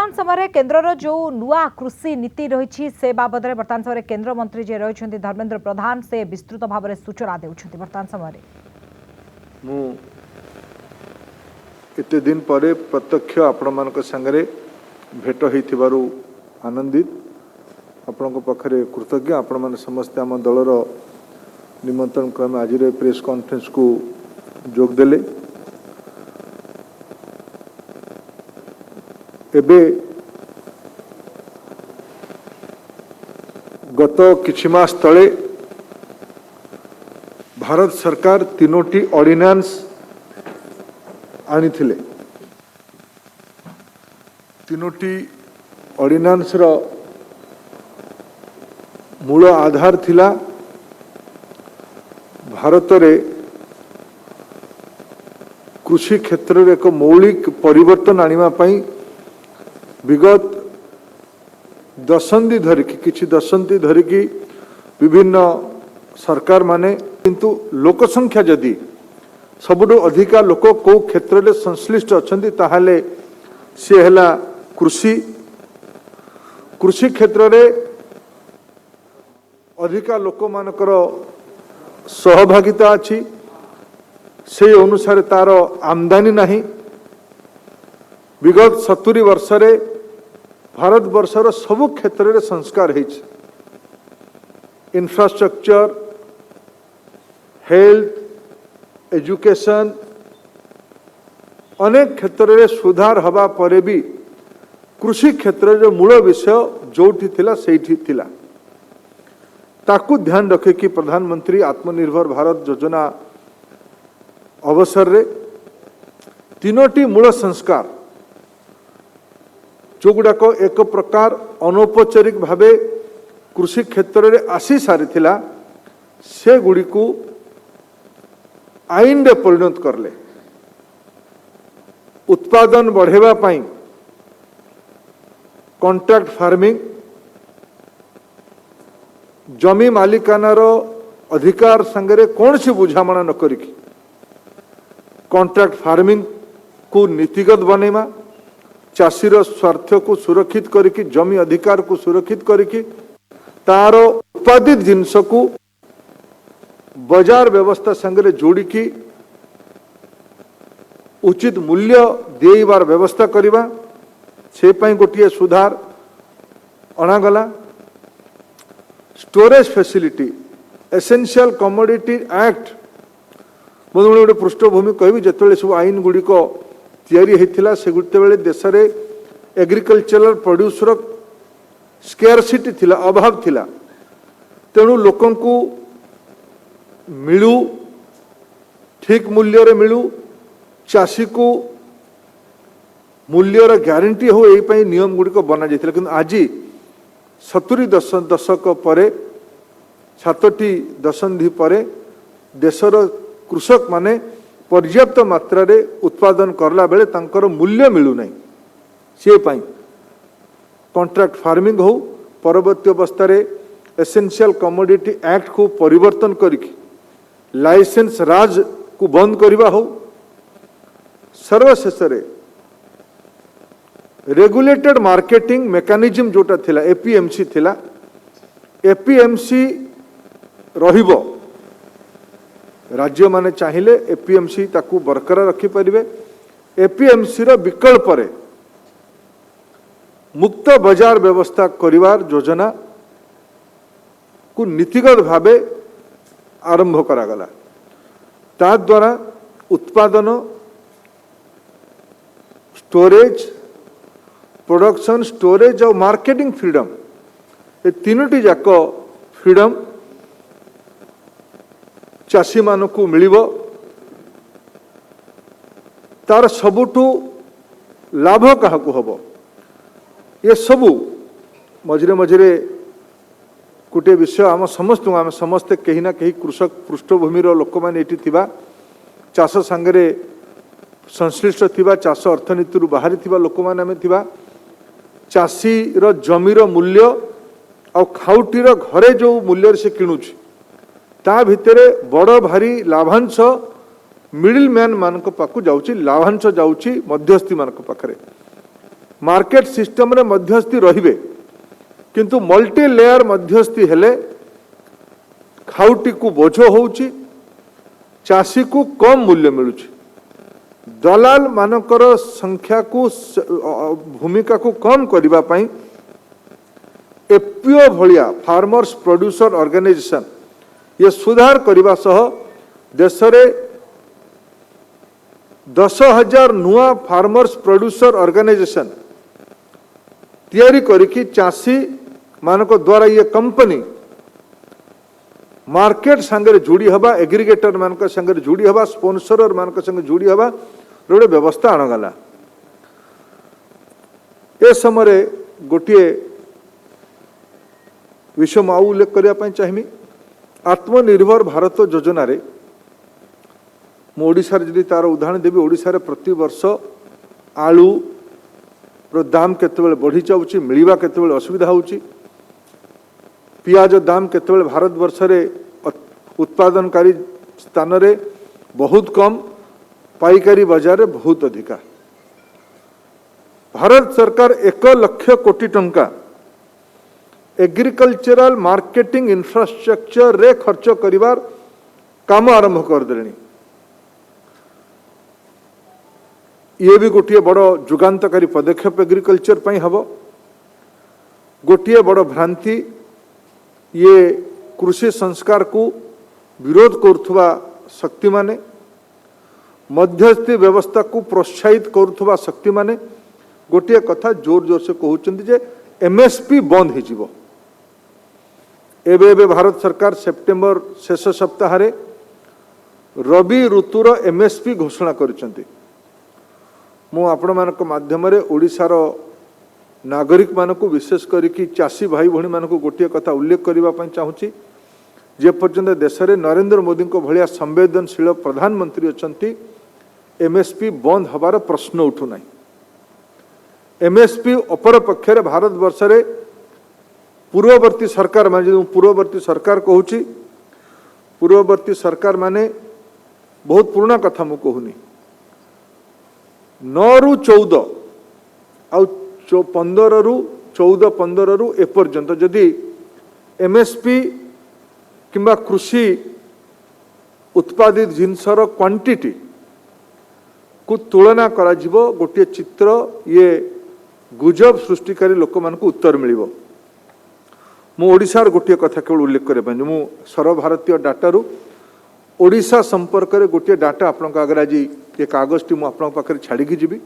वर्तमान समय केन्द्र जो नुआ कृषि नीति रही से बाबद में वर्तमान समय केन्द्र मंत्री जे रही धर्मेंद्र प्रधान से विस्तृत भाव में सूचना देउछन्ति। वर्तमान समय एते दिन पर प्रत्यक्ष आपण मानक संगरे भेट होइथिबारु आनंदित आपण पाखरे कृतज्ञ। आपण माने समस्त आम दलर निमंत्रण क्रमे आज प्रेस कॉन्फ्रेंस को जोग देले। एबे गत किछि मास तले भारत सरकार तीनोटी ऑर्डिनेंस आनी थिले। तीनोटी ऑर्डिनेंस रो मूल आधार थिला भारत रे कृषि क्षेत्र रे एक मौलिक परिवर्तन आनिमा पई विगत दशंधि धरिकी किछि दशंधि धरिकी विभिन्न सरकार माने किंतु लोक संख्या जदि सबुठु अधिका लोक को क्षेत्र में संश्लिष्ट अछंती ताहाले से हला कृषि। कृषि क्षेत्र में अधिका लोक मानकर सहभागिता अछि से अनुसार तार आमदानी नहीं। विगत 70 वर्ष रे भारत वर्षर सबु क्षेत्र में संस्कार होइछ। इंफ्रास्ट्रक्चर, हेल्थ, एजुकेशन अनेक क्षेत्र में सुधार हवा परे भी कृषि क्षेत्र जो मूल विषय जोठी थिला सेठी थिला ताकू ध्यान रखे कि प्रधानमंत्री आत्मनिर्भर भारत योजना अवसर रे तीनोटी मूल संस्कार जो गुड़ाक एक प्रकार अनौपचारिक भावे कृषि क्षेत्र में आसी सारी थिला से गुड़ी को आईन रे परिणत करले। उत्पादन बढ़ेवा पाई कॉन्ट्रैक्ट फार्मिंग, जमी मालिकानार अधिकार संगे कौन सी बुझामणा न करिकी कॉन्ट्रैक्ट फार्मिंग को नीतिगत बनेमा, चाषीर स्वार्थ को सुरक्षित करिकी जमी अधिकार को सुरक्षित करिकी तार उत्पादित जिनस को बाजार व्यवस्था संगे जोड़ी की उचित मूल्य देइबार व्यवस्था करिबा से पई गोटिए सुधार अणागला। Storage facility essential commodity act मुझे गोटे पृष्ठभूमि कहबी जिते सब आईन गुड़िक तैयारी होता से गोटे देश में एग्रीकल्चरल प्रोड्यूसर स्केर्सिटी थिला, अभाव थिला। तेणु लोकन को मिलू ठीक मूल्य रे मिलू, चाषी को मूल्यर ग्यारंटी हो यही नियम गुड़िक बना जाता। कि आज 70 दशक पर 7टी दशंधि पर देशर कृषक माने पर्याप्त मात्रा रे उत्पादन करला बेले तांकर मूल्य मिलू नहीं। से पाई कॉन्ट्रैक्ट फार्मिंग हो परवर्ती अवस्था रे एसेंशियल कमोडिटी एक्ट को परिवर्तन करिकी लाइसेंस राज को बंद करवा हो, सर्वशेष रेगुलेटेड मार्केटिंग मेकानिज्म जोटा थिला एपीएमसी थिला, एपीएमसी रहिबो। राज्य माने चाहिए एपीएमसी ताकू बरकरार रखी परिबे। एपीएमसी रो विकल्प रे मुक्त बाजार व्यवस्था करिवार योजना को नीतिगत भावे आरंभ करागला। ता द्वारा उत्पादन, स्टोरेज, प्रोडक्शन, स्टोरेज और मार्केटिंग फ्रीडम ये तीनोटी जाक फ्रीडम चाषी मानकू मिलिबो। तार सबुठू लाभ काहाकू हबो ये सबू मझिरे मझिरे गोटे विषय आम समस्ते कहीं ना कहीं कृषक पृष्ठभूमि लोक मैंने ये थिबा चाष सांगरे संश्लिष्ट थिबा चाष अर्थनीति बाहरी थिबा लोक मैंने आमे थिबा चाषी रो जमीर मूल्य आ खाउटीर घरे जो मूल्य से किणुछि ता भितरे बड़ भारी लाभांश मिडिल मैन मान पाखु जाउछि, लाभांश जाउछि मध्यस्थी मान पाखरे। मार्केट सिस्टम रे मध्यस्थी रहिबे किंतु मल्टी लेयर मध्यस्थी हेले खाउटी को बोझ होउची चाषी को कम मूल्य मिलुची दलाल मानकर संख्या को भूमिका को कम करबा पई एपीओ भलिया फार्मर्स प्रोड्यूसर ऑर्गेनाइजेशन ये सुधार करबा सह देश रे 10,000 नुआ फार्मर्स प्रोड्यूसर ऑर्गेनाइजेशन तैयारी करिकी चाषी मानक द्वारा ये कंपनी मार्केट संगे जोड़ी हवा एग्रीगेटर मान संगे जोड़ी हवा स्पॉन्सर मान संगे जोड़ी हवा गोटे व्यवस्था आणगला ए समय गोटे विषय मु उल्लेख करने चाहिए आत्मनिर्भर भारत योजना रे मु ओडिशा रे जदि तार उदाहरण देवी ओडिशा रे प्रति वर्ष आलू रो दाम केतेबेले बढ़ी जाउची मिलिबा केतेबेले असुविधा होउची पियाज दाम केतेबेले भारत वर्ष रे उत्पादनकारी स्थान रे बहुत कम पाइकारी बाजार रे बहुत अधिका भारत सरकार 1 लाख कोटी टंका एग्रीकल्चरल मार्केटिंग इंफ्रास्ट्रक्चर रे खर्च करिवार काम आरंभ कर देलेनी ये भी गोटे बड़ जुगांतकारी पदक्षेप एग्रीकल्चर पई हबो गोटे बड़ भ्रांति ये कृषि संस्कार को विरोध करुवा शक्ति माने मध्यस्थी व्यवस्था को प्रोत्साहित करुवा शक्ति माने गोटे कथा जोर जोर से कहउचंदी जे एमएसपी बंद हो एबे भारत सरकार सेप्टेम्बर शेष सप्ताह रे रबी ऋतुर एमएसपी घोषणा करिसंती मु आपण मानक माध्यम रे ओडिशार नागरिक मानक विशेष करिकी चाषी भाई भणी मानक गोटे कथा उल्लेख करबा पई चाहूची जे पर्यंत देश रे नरेंद्र मोदी को भलिया संवेदनशील प्रधानमंत्री अछंती एमएसपी बंद हबार प्रश्न उठु नाही एमएसपी अपर पक्षरे भारत वर्ष रे पूर्ववर्ती सरकार माने जो पूर्ववर्ती सरकार कहूची पूर्ववर्ती सरकार माने बहुत पुराना कथा मु कहूनी 9 रु 14 आउ 15 रु 14-15 रु एपर्यंत जदि एमएसपी किंबा कृषि उत्पादित जिनसर क्वांटिटी को तुलना करा जिवो गोटे चित्र ये गुजब सृष्टिकारी लोक मान को उत्तर मिलिबो मु ओडिशार गोटे कथा केवल उल्लेख करे पई मु सर्वभारतीय डाटा रु ओडिशा संपर्क रे गोटे डाटा आपन आगे आज ये कागज टी मु आपन पाखरे छाड़ी की जीवी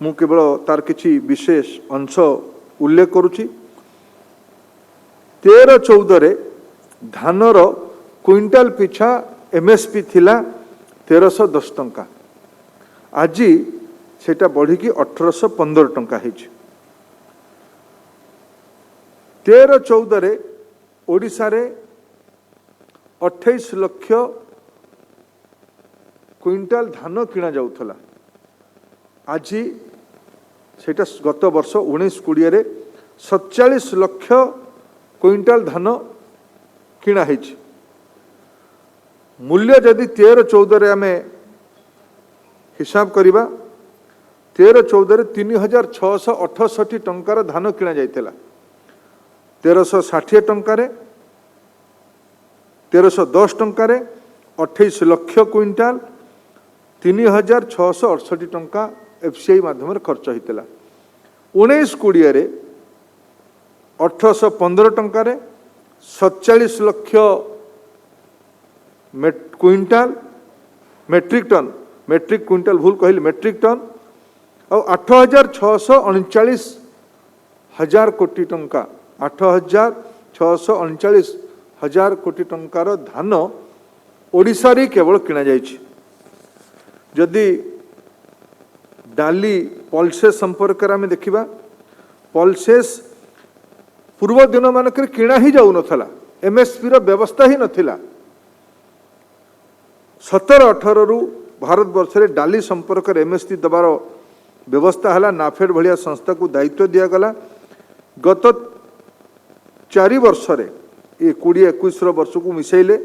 मु केवल तार किछि विशेष अंश उल्लेख करूछि 13-14 रे धानर क्विंटाल पिछा एमएसपी थिला 1310 टंका आज सेटा बढ़ी की 1815 टंका हेछि 13-14 रे ओडिशा रे 28 लाख क्विंटाल धान किना जाउथला आज सेटा गत वर्ष 19-20 रे 47 लाख क्विंटाल धान किना हेछि मूल्य जदि 13-14 रे आमे हिसाब करिबा 13-14 रे 3668 टंकार धान किना जाइतला 1360 टंकार 1310 टंकार 28 लाख क्विंटाल 3668 टंका एफसीआई माध्यम खर्च होता 19-20 रे 1815 टंकार 47 लाख क्विंटाल मेट्रिक क्विंटाल भूल कहली मेट्रिक टन और 8,639 हजार कोटी टंका 8,639 हजार कोटी टंकार धान ओडिशा रे केवल किना जाइछि जदि डाली पल्सेस संपर्क में देखिबा पल्सेस पूर्व दिन मानक किना ही जाऊ नथला एमएसपी रो व्यवस्था ही नथिला 17-18 रु भारत वर्ष रे डाली संपर्क एमएसपी दबार व्यवस्था हला नाफेड भलिया संस्था को दायित्व दिया गला गत 4 वर्ष रे ये 20-21 वर्ष को मिसाइले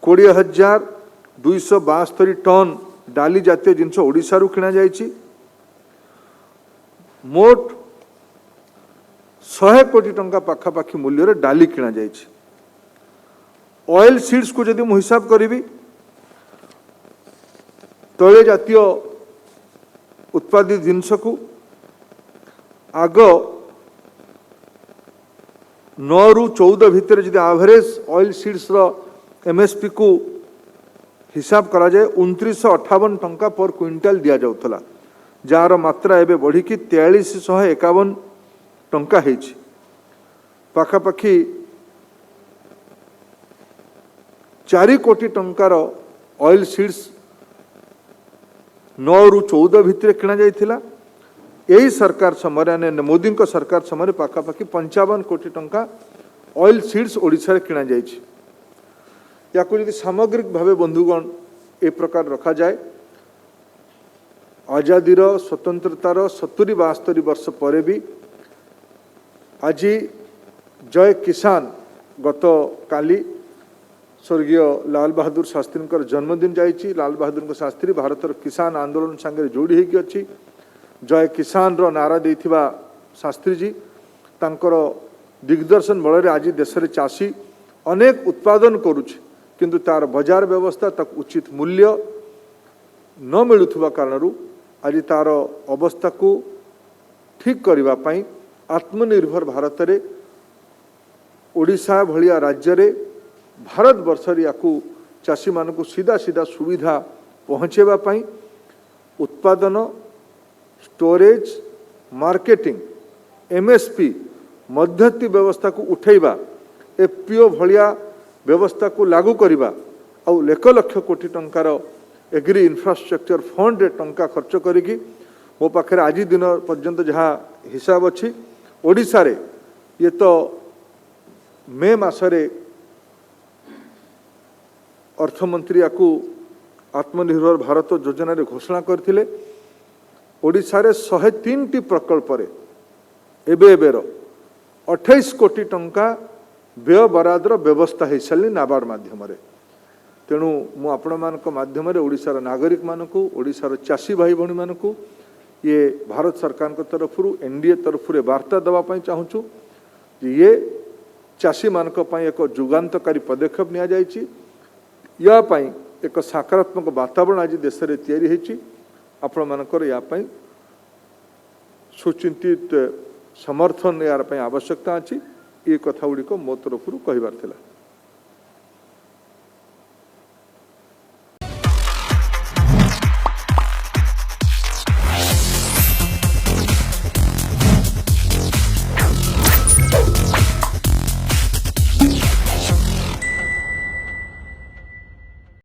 20,272 टन डाली जातीय जिनस ओडिशा रु किना जाइछि मोट 100 कोटी टंका पाखापाखि मूल्य डाली किणा जाइछि। ऑयल सीड्स को जदि मु हिसाब करी तैल जातीय उत्पादित जिनस को आग 9 रु 14 भितर जदि एवरेज ऑयल सीड्स रो एमएसपी को हिसाब करा जाए 2958 टंका पर क्विंटाल दिया जाउथला, जार मात्रा एबे बढ़ी कि 4351 टंका हेछि। पाखापाखि 4 कोटी टंकार ऑयल सीड्स 9 रु 14 भितर किणा जाइथिला। यही सरकार समय मोदी सरकार समय पाखापाखि 55 कोटी टंका ऑयल सीड्स ओडिशा रे किणा जाइछि। या यदि सामग्रिक भावे बंधुगण ए प्रकार रखा जाए, आजादीर स्वतंत्रतार 70-72 वर्ष पर भी आज जय किसान गत काली स्वर्गीय लाल बहादुर शास्त्री जन्मदिन जाइछि। लाल बहादुर शास्त्री भारतर किसान आंदोलन संगे जोड़ी होगी अच्छी। जय किसान रो नारा देथिबा शास्त्री जी तांकर दिग्दर्शन बल आज देश में चाषी अनेक उत्पादन करुछि, किंतु तार बाजार व्यवस्था तक उचित मूल्य न मिलुथुबा कारणरू आज तार अवस्था को ठीक करबा पई आत्मनिर्भर भारत रे ओडिशा भलिया राज्य रे भारत वर्ष रे याकू चाषी मानकू सीधा सीधा सुविधा पहुँचेबा पई उत्पादन, स्टोरेज, मार्केटिंग, एमएसपी मध्यस्थी व्यवस्था को उठेबा, एफपीओ भलिया व्यवस्था को लागू करबा और लाख लाख कोटी टंकार एग्री इंफ्रास्ट्रक्चर फंड रे टंका खर्च करिकी मो पाखे आज दिन पर्यंत जहाँ हिसाब अच्छी ओडिशा रे ये तो मे मासरे अर्थमंत्री याकू आत्मनिर्भर भारत योजना रे घोषणा करथिले। ओडिशा रे 103 टी प्रकल्प रे एबेर 28 कोटी टंका व्यय बरादर व्यवस्था हो सारी नाबार्ड माध्यम रे। तेणु मु आपण मानक माध्यम रे ओडिशार नागरिक मानकू, ओडिशार चाषी भाई भणी मानकू ये भारत सरकार को तरफ एनडीए तरफ वार्ता दवा पई चाहूँ ये चाषी मानक पई एक जुगांतकारी पदक्षेप निया जायछि। या पई एक सकारात्मक वातावरण आज देश रे तैयारी हेछि। आपण मानकर या पई सुचिंतित समर्थन यार पई आवश्यकता अछि। ये कथा गुड़िक मो तरफ कहबार थिला।